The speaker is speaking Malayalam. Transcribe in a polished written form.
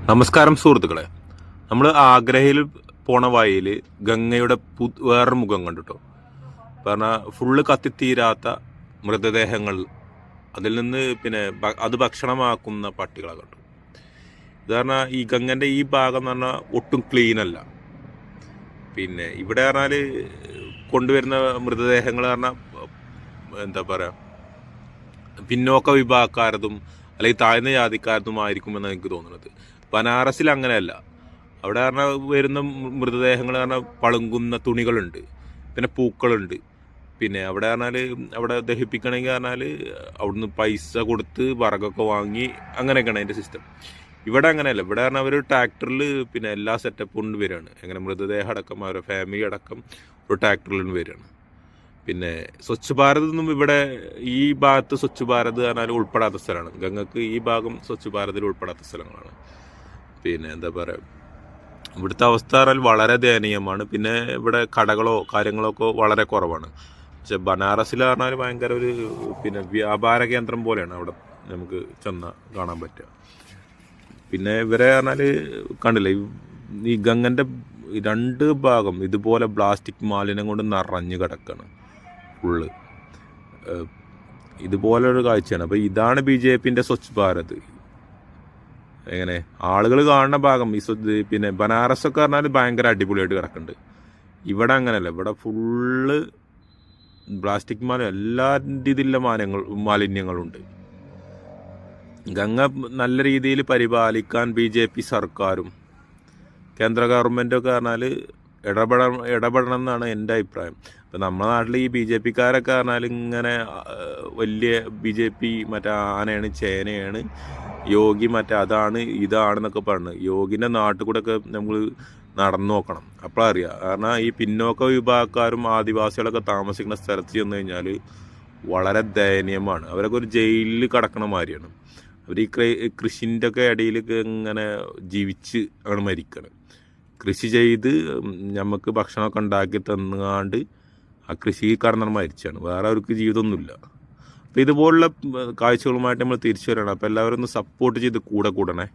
നമസ്കാരം സുഹൃത്തുക്കളെ. നമ്മൾ ആഗ്രയിൽ പോണ വഴിയിൽ ഗംഗയുടെ വേറൊരു മുഖം കണ്ടിട്ടോ. പറഞ്ഞാൽ ഫുള്ള് കത്തിത്തീരാത്ത മൃതദേഹങ്ങൾ, അതിൽ നിന്ന് പിന്നെ അത് ഭക്ഷണമാക്കുന്ന പട്ടികളെ കണ്ടു. ഇത് പറഞ്ഞാൽ ഈ ഗംഗൻ്റെ ഈ ഭാഗം എന്ന് പറഞ്ഞാൽ ഒട്ടും ക്ലീൻ അല്ല. പിന്നെ ഇവിടെ പറഞ്ഞാൽ കൊണ്ടുവരുന്ന മൃതദേഹങ്ങൾ പറഞ്ഞാൽ എന്താ പറയുക, പിന്നോക്ക വിഭാഗക്കാരതും അല്ലെങ്കിൽ താഴ്ന്ന ജാതിക്കാരതും ആയിരിക്കുമെന്ന് എനിക്ക് തോന്നുന്നത്. ബനാറസിൽ അങ്ങനെയല്ല. അവിടെ പറഞ്ഞാൽ വരുന്ന മൃതദേഹങ്ങൾ പറഞ്ഞാൽ പളുങ്കുന്ന തുണികളുണ്ട്, പിന്നെ പൂക്കളുണ്ട്. പിന്നെ അവിടെ പറഞ്ഞാൽ അവിടെ ദഹിപ്പിക്കണമെങ്കിൽ പറഞ്ഞാൽ അവിടുന്ന് പൈസ കൊടുത്ത് വിറകൊക്കെ വാങ്ങി അങ്ങനെയൊക്കെയാണ് അതിൻ്റെ സിസ്റ്റം. ഇവിടെ അങ്ങനെയല്ല. ഇവിടെ പറഞ്ഞാൽ അവർ ട്രാക്ടറിൽ പിന്നെ എല്ലാ സെറ്റപ്പും കൊണ്ട് വരികയാണ്. എങ്ങനെ മൃതദേഹം അടക്കം അവരുടെ ഫാമിലി അടക്കം ഒരു ട്രാക്ടറിൽ വരികയാണ്. പിന്നെ സ്വച്ഛ് ഭാരത് ഒന്നും ഇവിടെ ഈ ഭാഗത്ത് സ്വച്ഛ് ഭാരത് പറഞ്ഞാൽ ഉൾപ്പെടാത്ത സ്ഥലമാണ്. ഗംഗക്ക് ഈ ഭാഗം സ്വച്ഛ് ഭാരതിൽ ഉൾപ്പെടാത്ത സ്ഥലങ്ങളാണ്. പിന്നെ എന്താ പറയുക, ഇവിടുത്തെ അവസ്ഥ പറഞ്ഞാൽ വളരെ ദയനീയമാണ്. പിന്നെ ഇവിടെ കടകളോ കാര്യങ്ങളോ ഒക്കെ വളരെ കുറവാണ്. പക്ഷെ ബനാറസിൽ പറഞ്ഞാൽ ഭയങ്കര ഒരു പിന്നെ വ്യാപാര കേന്ദ്രം പോലെയാണ് അവിടെ നമുക്ക് ചെന്നാൽ കാണാൻ പറ്റുക. പിന്നെ ഇവരെ പറഞ്ഞാൽ കണ്ടില്ലേ, ഈ ഗംഗൻ്റെ രണ്ട് ഭാഗം ഇതുപോലെ പ്ലാസ്റ്റിക് മാലിന്യം കൊണ്ട് നിറഞ്ഞു കിടക്കുകയാണ് ഫുള്ള്. ഇതുപോലൊരു കാഴ്ചയാണ്. അപ്പോൾ ഇതാണ് BJPൻ്റെ സ്വച്ഛ് ഭാരത്. എങ്ങനെ ആളുകൾ കാണുന്ന ഭാഗം ഈ പിന്നെ ബനാറസൊക്കെ പറഞ്ഞാൽ ഭയങ്കര അടിപൊളിയായിട്ട് കിടക്കുന്നുണ്ട്. ഇവിടെ അങ്ങനെയല്ല. ഇവിടെ ഫുള്ള് പ്ലാസ്റ്റിക് എല്ലാ രീതിയിലുള്ള മാലിന്യങ്ങളുണ്ട്. ഗംഗ നല്ല രീതിയിൽ പരിപാലിക്കാൻ BJP സർക്കാരും കേന്ദ്ര ഗവൺമെൻറ്റൊക്കെ പറഞ്ഞാൽ ഇടപെടണം എന്നാണ് എൻ്റെ അഭിപ്രായം. ഇപ്പം നമ്മുടെ നാട്ടിൽ ഈ BJPക്കാരൊക്കെ പറഞ്ഞാൽ ഇങ്ങനെ വലിയ BJP മറ്റേ ആനയാണ് ചേനയാണ്, യോഗി മറ്റേ അതാണ് ഇതാണെന്നൊക്കെ പറഞ്ഞു. യോഗിൻ്റെ നാട്ടിൽ കൂടെ ഒക്കെ നമ്മൾ നടന്നു നോക്കണം, അപ്പോഴറിയാം. കാരണം ഈ പിന്നോക്ക വിഭാഗക്കാരും ആദിവാസികളൊക്കെ താമസിക്കുന്ന സ്ഥലത്ത് ചെന്ന് കഴിഞ്ഞാൽ വളരെ ദയനീയമാണ്. അവരൊക്കെ ഒരു ജയിലിൽ കിടക്കണ മാതിരിയാണ്. അവർ ഈ കൃഷിൻ്റെ ഒക്കെ ഇടയിൽ ഇങ്ങനെ ജീവിച്ച് ആണ് മരിക്കണം. കൃഷി ചെയ്ത് നമുക്ക് ഭക്ഷണമൊക്കെ ഉണ്ടാക്കി തന്നുകാണ്ട് ആ കൃഷി കാരണം മരിച്ചാണ്. വേറെ അവർക്ക് ജീവിതമൊന്നുമില്ല. അപ്പോൾ ഇതുപോലുള്ള കാഴ്ചകളുമായിട്ട് നമ്മൾ തിരിച്ചു വരണം. അപ്പോൾ എല്ലാവരും ഒന്ന് സപ്പോർട്ട് ചെയ്ത് കൂടണേ.